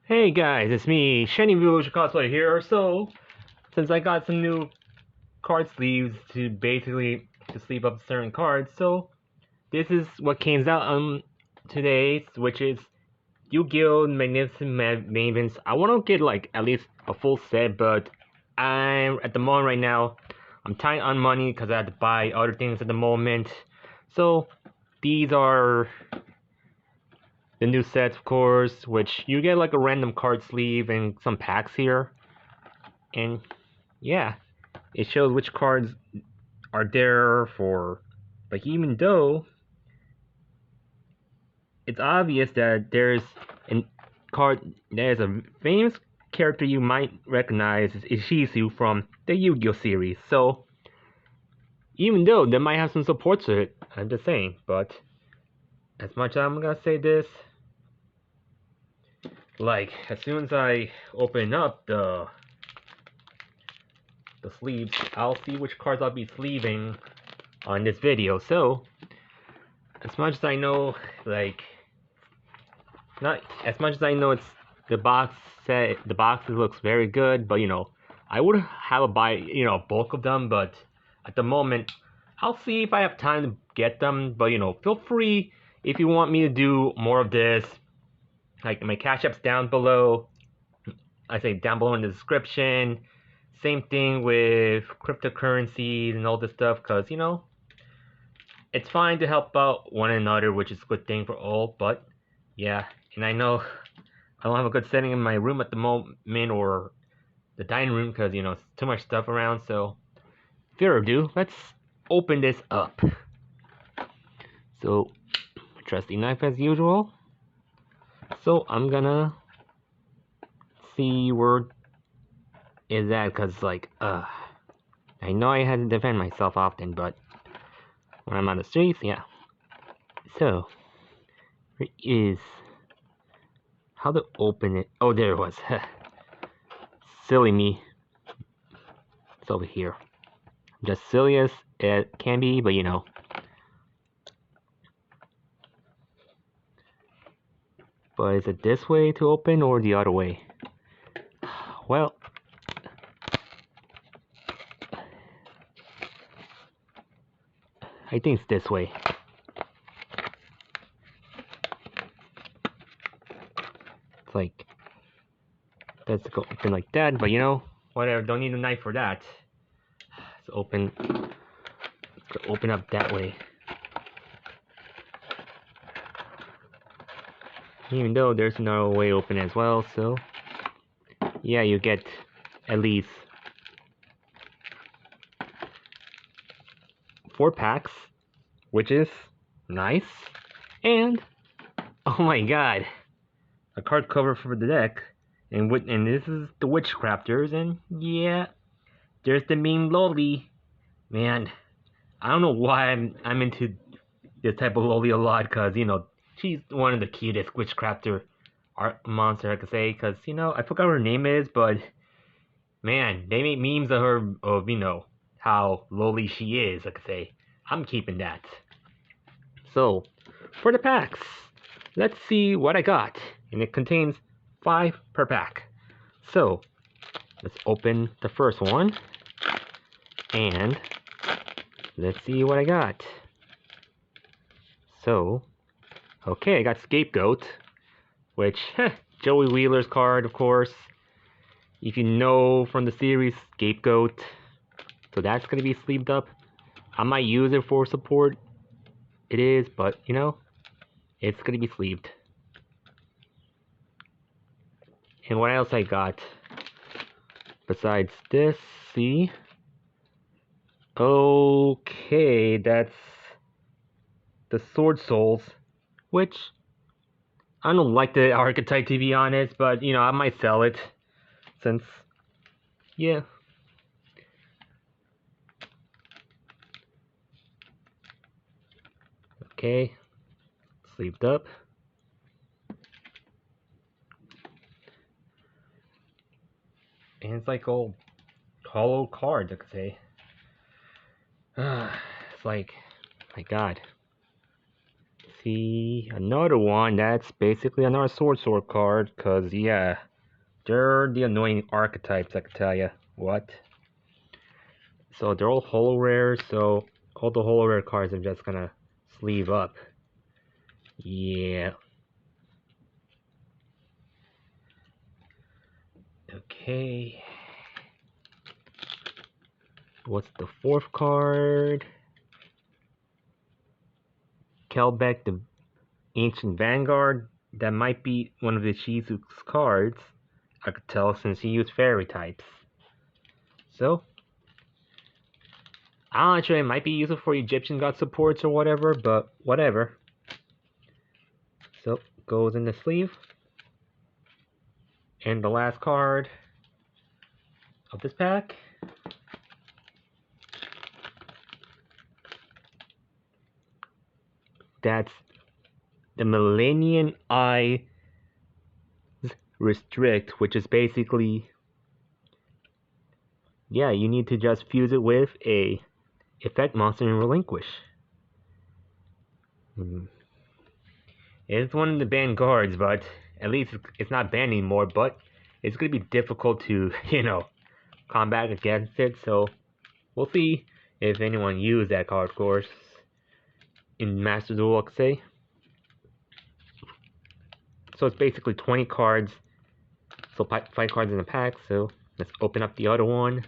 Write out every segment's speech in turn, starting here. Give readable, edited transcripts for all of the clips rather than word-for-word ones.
Hey guys, it's me, Shiny Village Cosplay here. So, since I got some new card sleeves to basically to sleeve up certain cards, so this is what came out today, which is Yu-Gi-Oh! Magnificent Mavens. I want to get like at least a full set, but I'm at the moment right now, I'm tight on money because I had to buy other things at the moment. So, these are the new sets, of course, which you get like a random card sleeve and some packs here. And yeah, it shows which cards are there for. Like, even though it's obvious that there's a card, there's a famous character you might recognize is Ishizu from the Yu-Gi-Oh series. So, even though they might have some support to it, I'm just saying. But as much as I'm gonna say this, like, as soon as I open up the sleeves, I'll see which cards I'll be sleeving on this video. So, as much as I know, like, not as much as I know, it's the box set, the boxes looks very good, but I would have a buy, bulk of them, but at the moment, I'll see if I have time to get them. But feel free if you want me to do more of this. Like, my cash app's down below. I say down below in the description. Same thing with cryptocurrencies and all this stuff, because it's fine to help out one another, which is a good thing for all. But yeah, and I know I don't have a good setting in my room at the moment, or the dining room, because it's too much stuff around. So further ado, let's open this up. So, trusty knife as usual. So I'm gonna see where is that, because like I know I had to defend myself often, but when I'm on the streets, yeah. So where is how to open it? Oh, there it was. Silly me. It's over here. I'm just silly as it can be, but But is it this way to open or the other way? Well, I think it's this way. It's like, let's go open like that, but whatever, don't need a knife for that. Let's open up that way. Even though there's another way open as well, so yeah, you get at least 4 packs, which is nice. And oh my god, a card cover for the deck, and this is the Witchcrafters, and yeah, there's the mean Loli. Man, I don't know why I'm into this type of Loli a lot, cause she's one of the cutest Witchcrafter art monster I could say, cause I forgot what her name is, but man, they make memes of her of how lowly she is, I could say. I'm keeping that. So, for the packs, let's see what I got. And it contains 5 per pack. So, let's open the first one. And let's see what I got. So, okay, I got Scapegoat, which, Joey Wheeler's card, of course. If you know from the series, Scapegoat. So that's going to be sleeved up. I might use it for support. It is, but it's going to be sleeved. And what else I got? Besides this, see? Okay, that's the Sword Souls, which I don't like the archetype, to be honest, but I might sell it since, yeah. Okay, sleeved up. And it's like old hollow cards, I could say. It's like, my god. see another one that's basically another sword card, cause yeah, they're the annoying archetypes, I can tell ya. What? So they're all holo rares, so all the holo rare cards I'm just gonna sleeve up. Yeah. Okay. What's the fourth card? Kelbeck, the Ancient Vanguard. That might be one of the Shizu's cards. I could tell since he used fairy types. So, I'm not sure, it might be useful for Egyptian god supports or whatever, but whatever. So, goes in the sleeve. And the last card of this pack. That's the Millennium Eye Restrict, which is basically, yeah, you need to just fuse it with a effect monster and relinquish. It's one of the banned cards, but at least it's not banned anymore, but it's going to be difficult to, combat against it, so we'll see if anyone used that card, of course, in Master Duel, say. So it's basically 20 cards, so 5 cards in the pack, so let's open up the other one.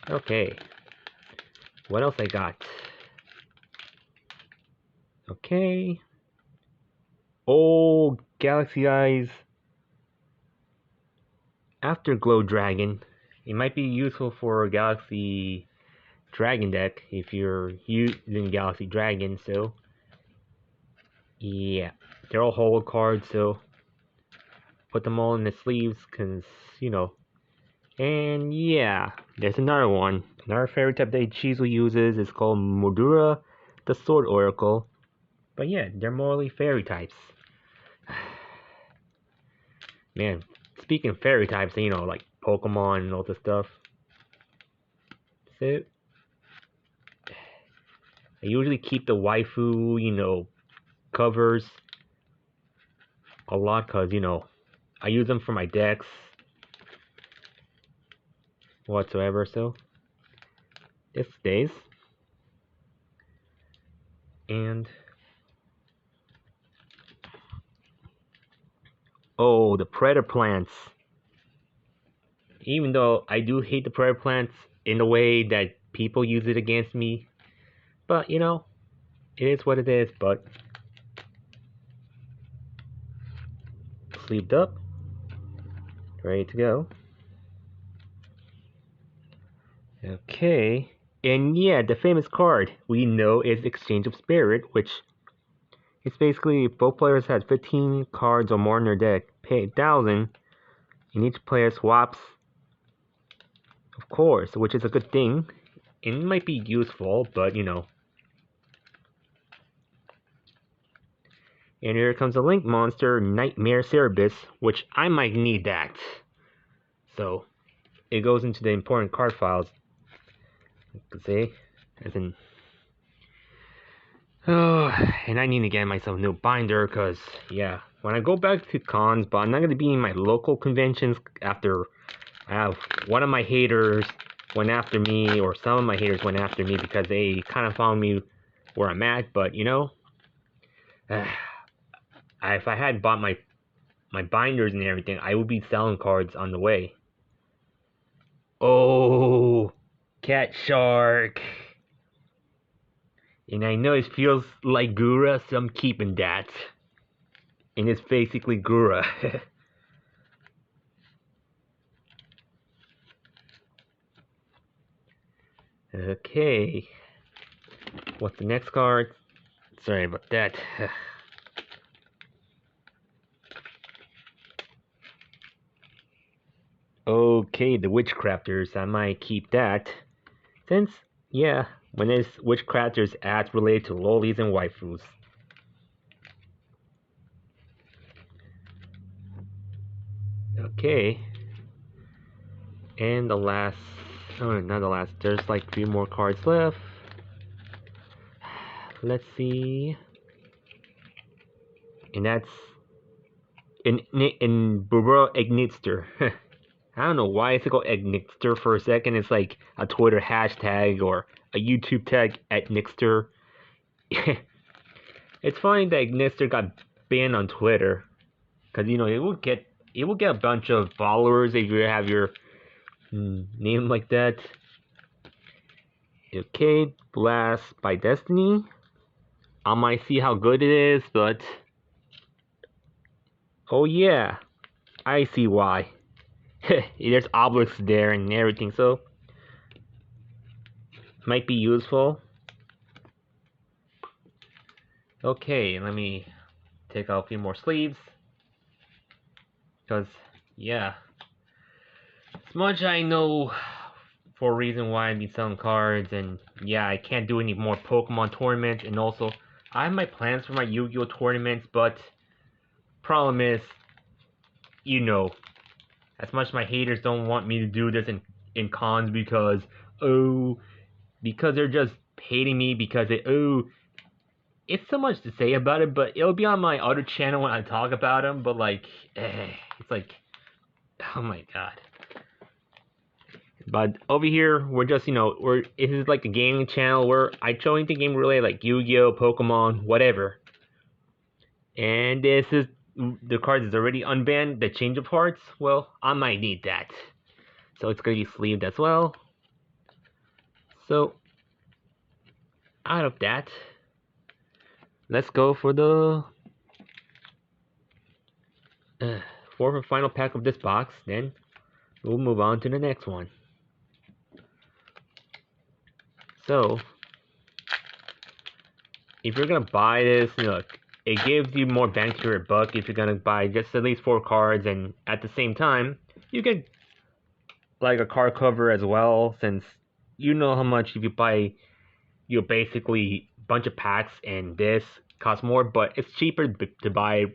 Okay, what else I got? Okay. Oh, Galaxy Eyes Afterglow Dragon. It might be useful for Galaxy Dragon deck if you're using Galaxy Dragon, so yeah. They're all holo cards, so put them all in the sleeves, cause, and yeah, there's another one. Another fairy type that Chizu uses is called Modura, the Sword Oracle. But yeah, they're mostly fairy types. Man, speaking of fairy types, like Pokemon and all this stuff. So, I usually keep the waifu, covers a lot because, I use them for my decks whatsoever, so this stays. And oh, the Predator Plants. Even though I do hate the Predator Plants in the way that people use it against me, but it is what it is. But sleeved up, ready to go. Okay, and yeah, the famous card we know is Exchange of Spirit, which is basically if both players had 15 cards or more in their deck, pay 1,000, and each player swaps, of course, which is a good thing. And it might be useful, but And here comes a Link monster, Nightmare Cerebus, which I might need that. So, it goes into the important card files. You can see, as in... Oh, and I need to get myself a new binder, because, yeah, when I go back to cons, but I'm not going to be in my local conventions after I have one of my haters went after me, or some of my haters went after me because they kind of found me where I'm at, but, if I had bought my binders and everything, I would be selling cards on the way. Oh, Cat Shark. And I know it feels like Gura, so I'm keeping that. And it's basically Gura. Okay. What's the next card? Sorry about that. Okay, the Witchcrafters. I might keep that. Since, yeah, when there's Witchcrafters ads related to lolis and waifus. Okay. And the last Oh, not the last. There's like 3 more cards left. Let's see. And that's in Bubro Ignitster. I don't know why it's called Ignitster for a second. It's like a Twitter hashtag or a YouTube tag at Nixter. It's funny that Ignitster got banned on Twitter, because you know it will get a bunch of followers if you have your name like that. Okay, Blast by Destiny. I might see how good it is, but oh yeah, I see why. There's obelisks there and everything, so might be useful. Okay, let me take out a few more sleeves, because yeah, as much I know for a reason why I've been selling cards, and yeah, I can't do any more Pokemon tournaments, and also I have my plans for my Yu-Gi-Oh tournaments, but problem is, you know, as much as my haters don't want me to do this in cons because they're just hating me because it's so much to say about it, but it'll be on my other channel when I talk about them, but like it's like, oh my god. But over here, we're just, you know, this is like a gaming channel where I show anything game related, like Yu-Gi-Oh, Pokemon, whatever. And this is the card is already unbanned, the change of hearts. Well, I might need that, so it's gonna be sleeved as well. So out of that, let's go for the fourth and final pack of this box. Then we'll move on to the next one. So if you're gonna buy this, look, it gives you more bang for your buck if you're gonna buy just at least 4 cards, and at the same time you get like a card cover as well, since you know how much if you buy, you basically bunch of packs, and this costs more, but it's cheaper to buy,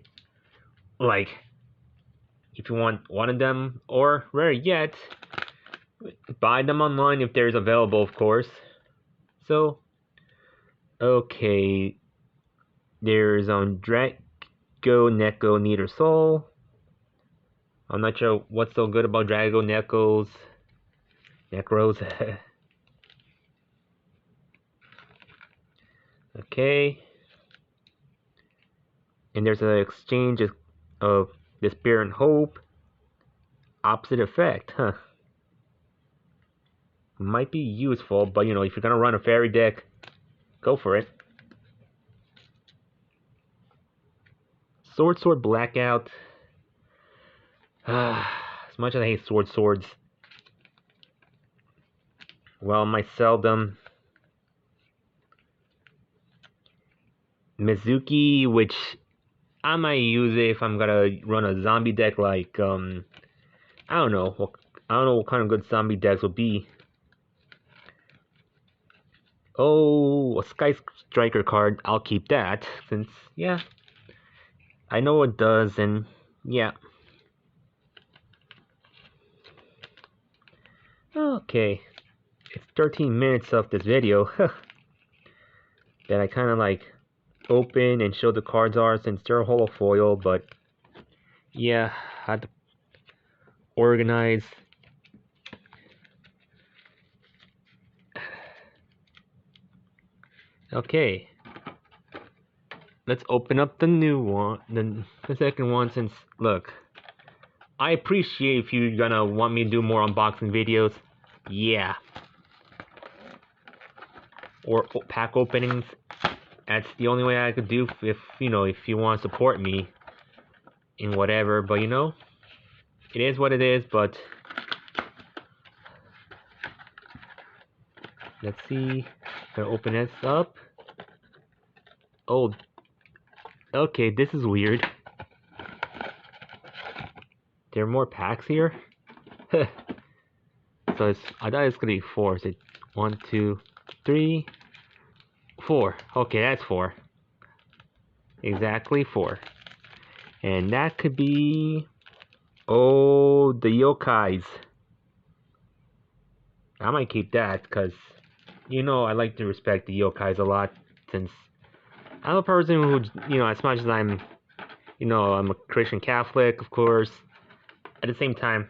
like, if you want one of them, or rare yet, buy them online if there's available, of course. So okay, there's on Drago Neko Neither Soul. I'm not sure what's so good about Drago Necros. Okay. And there's an exchange of Despair and Hope. Opposite effect, huh? Might be useful, but you know, if you're gonna run a fairy deck, go for it. Sword Blackout. As much as I hate swords, well, I might sell them. Mizuki, which I might use it if I'm gonna run a zombie deck, like I don't know what kind of good zombie decks will be. Oh, a Sky Striker card. I'll keep that, since yeah, I know what it does, and yeah. Okay, it's 13 minutes of this video that I kind of like open and show the cards are, since they're holofoil, but yeah, I had to organize. Okay, let's open up the new one, the second one, since look, I appreciate if you're gonna want me to do more unboxing videos, yeah, or pack openings. That's the only way I could do if you know, if you want to support me in whatever. But you know, it is what it is. But let's see. Gonna open this up. Oh, okay. This is weird. There are more packs here. So I thought it's gonna be 4. So 1, 2, 3, 4. Okay, that's 4. Exactly 4. And that could be, oh, the yokais. I might keep that because, you know, I like to respect the yokais a lot since I'm a person who, you know, as much as I'm, you know, I'm a Christian Catholic, of course, at the same time,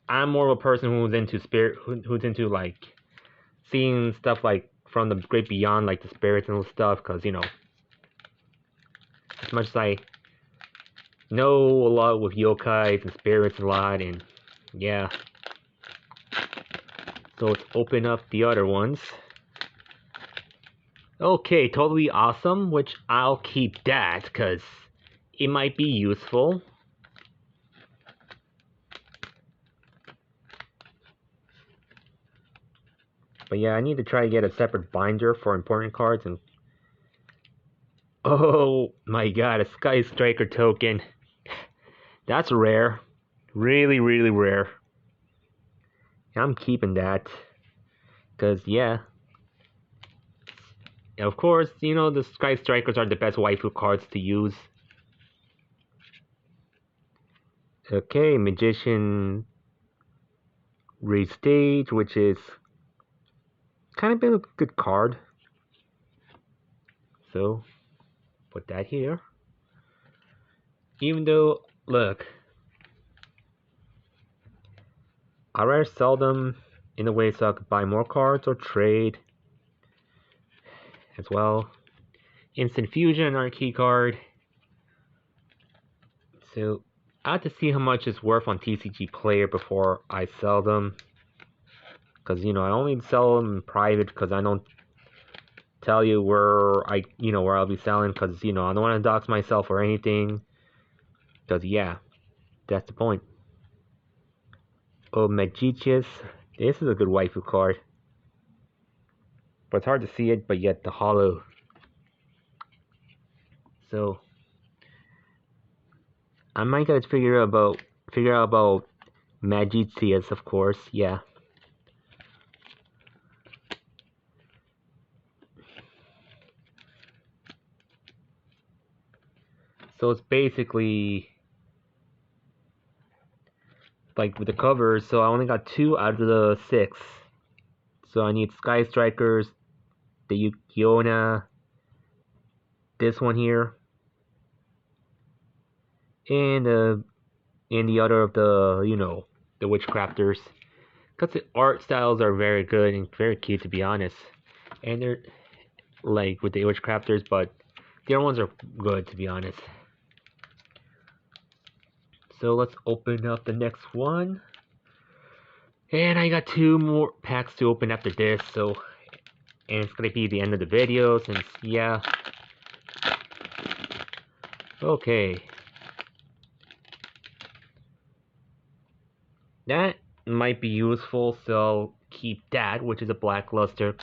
I'm more of a person who's into spirit, who's into like seeing stuff like from the great beyond, like the spirits and stuff, because, you know, as much as I know a lot with yokais and spirits a lot, and yeah. So let's open up the other ones. Okay, totally awesome, which I'll keep that because it might be useful. But yeah, I need to try to get a separate binder for important cards. And oh my god, a Sky Striker token. That's rare. Really, really rare. I'm keeping that. Because, yeah. Of course, you know, the Sky Strikers are the best waifu cards to use. Okay, Magician Restage, which is kind of been a good card. So, put that here. Even though, look, I rather sell them in a way so I could buy more cards or trade as well. Instant Fusion, another key card. So I have to see how much it's worth on TCG Player before I sell them. Because, you know, I only sell them in private because I don't tell you where where I'll be selling. Because, you know, I don't want to dox myself or anything. Because, yeah, that's the point. Oh, Magicius. This is a good waifu card. But it's hard to see it, but yet the hollow. So I might gotta figure out about Magicius, of course, yeah. So it's basically like with the covers, so I only got 2 out of the 6. So I need Sky Strikers, the Yukiona, this one here, and the other of the, you know, the Witchcrafters. Because the art styles are very good and very cute, to be honest. And they're like with the Witchcrafters, but the other ones are good, to be honest. So let's open up the next one. And I got 2 more packs to open after this, so, and it's gonna be the end of the video since, yeah. Okay. That might be useful, so I'll keep that, which is a Blackluster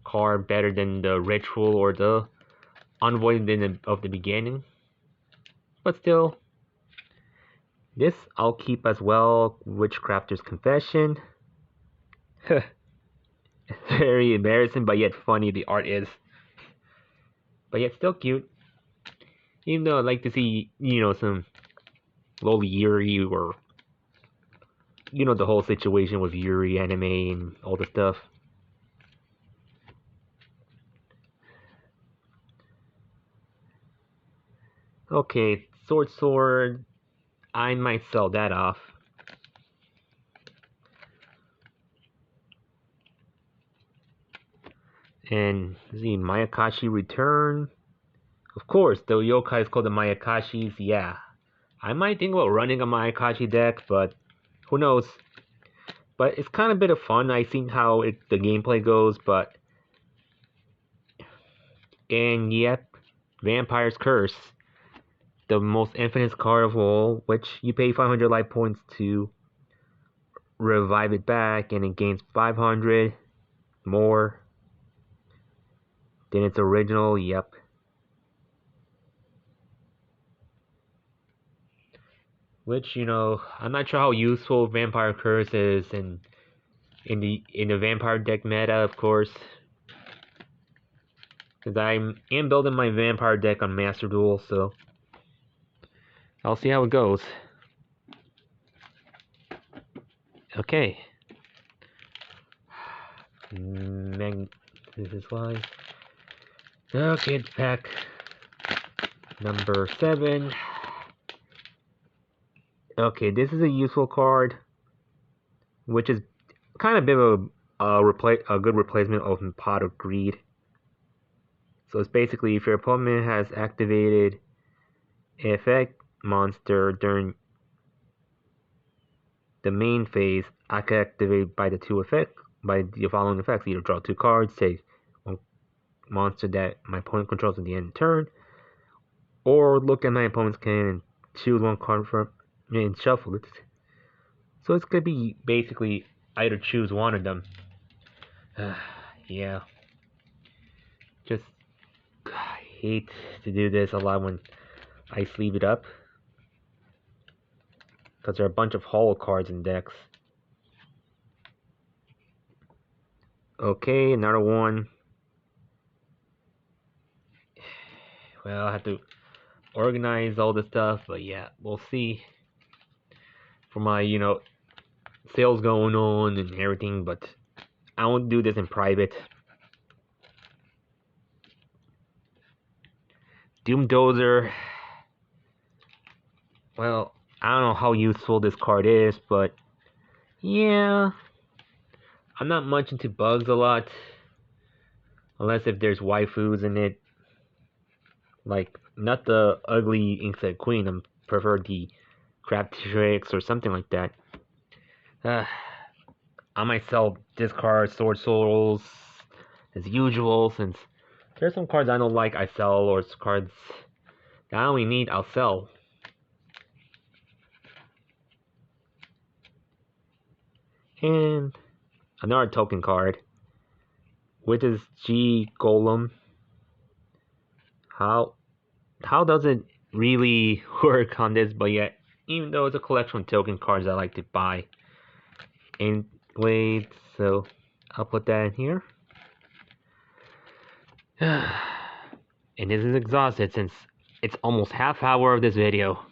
card, better than the Ritual or the Unvoided of the beginning. But still, this I'll keep as well. Witchcrafter's Confession. Very embarrassing, but yet funny the art is. But yet still cute. Even though I'd like to see, you know, some lowly Yuri or, you know, the whole situation with Yuri anime and all the stuff. Okay, Sword. I might sell that off. And the Mayakashi Return. Of course, the yokai is called the Mayakashis, yeah. I might think about running a Mayakashi deck, but who knows. But it's kind of a bit of fun. I think how the gameplay goes, but... And yep, Vampire's Curse. The most infinite card of all, which you pay 500 life points to revive it back, and it gains 500 more than its original, yep. Which, you know, I'm not sure how useful Vampire Curse is in the Vampire deck meta, of course. Because I am building my Vampire deck on Master Duel, so I'll see how it goes. Okay. This is why. Okay, pack number 7. Okay, this is a useful card, which is kind of a bit of a good replacement of Pot of Greed. So it's basically if your opponent has activated an effect monster during the main phase, I can activate by the following effects. Either draw 2 cards, say one monster that my opponent controls at the end of the turn, or look at my opponent's hand and choose one card from and shuffle it. So it's gonna be basically either choose one of them. Yeah. Just I hate to do this a lot when I sleeve it up, because there are a bunch of hollow cards in decks. Okay, another one. Well, I have to organize all this stuff, but yeah, we'll see. For my, sales going on and everything, but I won't do this in private. Doom Dozer. Well, I don't know how useful this card is, but yeah, I'm not much into bugs a lot, unless if there's waifus in it. Like, not the ugly Inkset Queen, I prefer the Crab Tricks or something like that. I might sell discard Sword Souls as usual, since there's some cards I don't like I sell, or cards that I only need I'll sell. And another token card, which is G Golem. How does it really work on this? But yet, even though it's a collection of token cards I like to buy. And wait, so I'll put that in here. And this is exhausted since it's almost half hour of this video.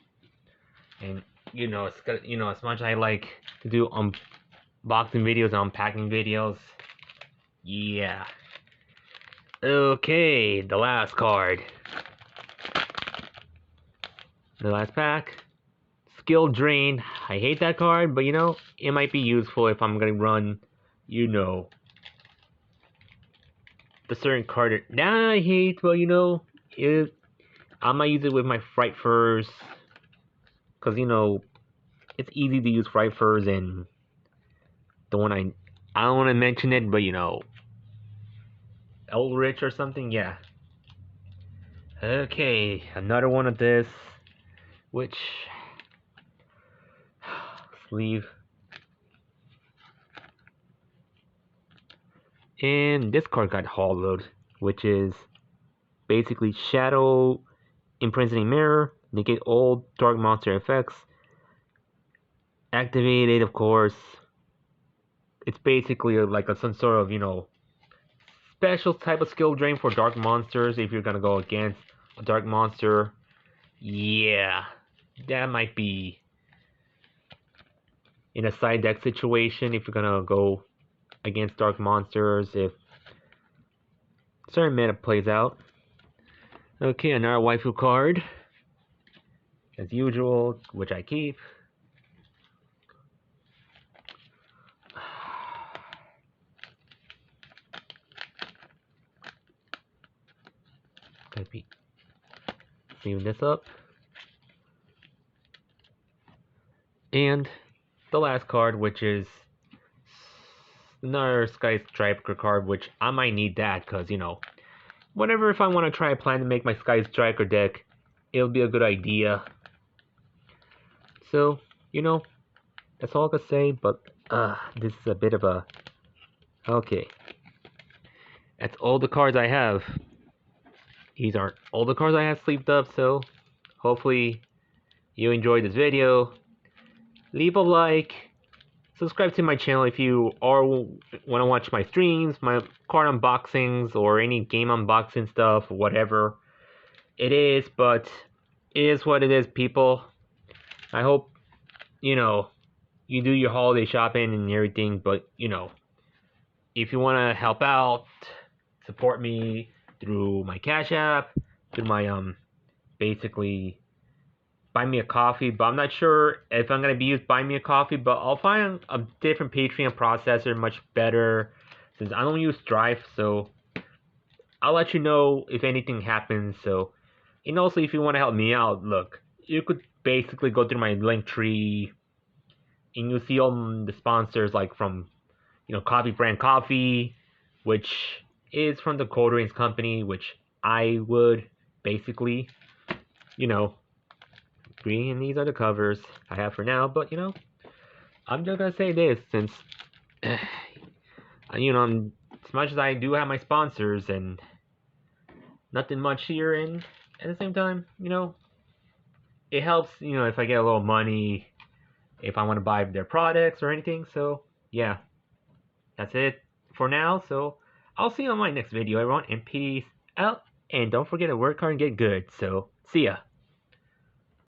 And it's got, as much as I like to do unboxing videos and unpacking videos. Yeah. Okay, the last card. The last pack. Skill Drain. I hate that card, but it might be useful if I'm gonna run, the certain card that I hate, but I might use it with my Fright Furs, because it's easy to use Fright Furs, and the one I don't want to mention it, but Eldritch or something, yeah. Okay, another one of this, which sleeve. And this card got hollowed, which is basically Shadow Imprisoning Mirror, negate all dark monster effects. Activated, of course. It's basically like some sort of, special type of skill drain for dark monsters if you're gonna go against a dark monster. Yeah, that might be in a side deck situation if you're gonna go against dark monsters, if certain meta plays out. Okay, another waifu card, as usual, which I keep. Clean this up. And the last card, which is another Sky Striker card, which I might need that, because, whenever if I want to try a plan to make my Sky Striker deck, it'll be a good idea. So, that's all I can say, but this is a bit of a... Okay. That's all the cards I have. These are all the cards I have sleeved up, so hopefully you enjoyed this video. Leave a like. Subscribe to my channel if you want to watch my streams, my card unboxings, or any game unboxing stuff, whatever it is, but it is what it is, people. I hope, you do your holiday shopping and everything, but, if you want to help out, support me through my Cash App, through my basically buy me a coffee, but I'm not sure if I'm gonna be used buy me a coffee, but I'll find a different Patreon processor much better since I don't use Stripe, so I'll let you know if anything happens. So, and also if you want to help me out, look, you could basically go through my link tree and you'll see all the sponsors like from Coffee Brand Coffee, which is from the Cold Rains company, which I would basically, bring in. These are the covers I have for now, but I'm just gonna say this since, as much as I do have my sponsors and nothing much here, and at the same time, it helps, if I get a little money, if I want to buy their products or anything. So, yeah, that's it for now. So, I'll see you on my next video, everyone, and peace out. And don't forget to work hard and get good. So, see ya.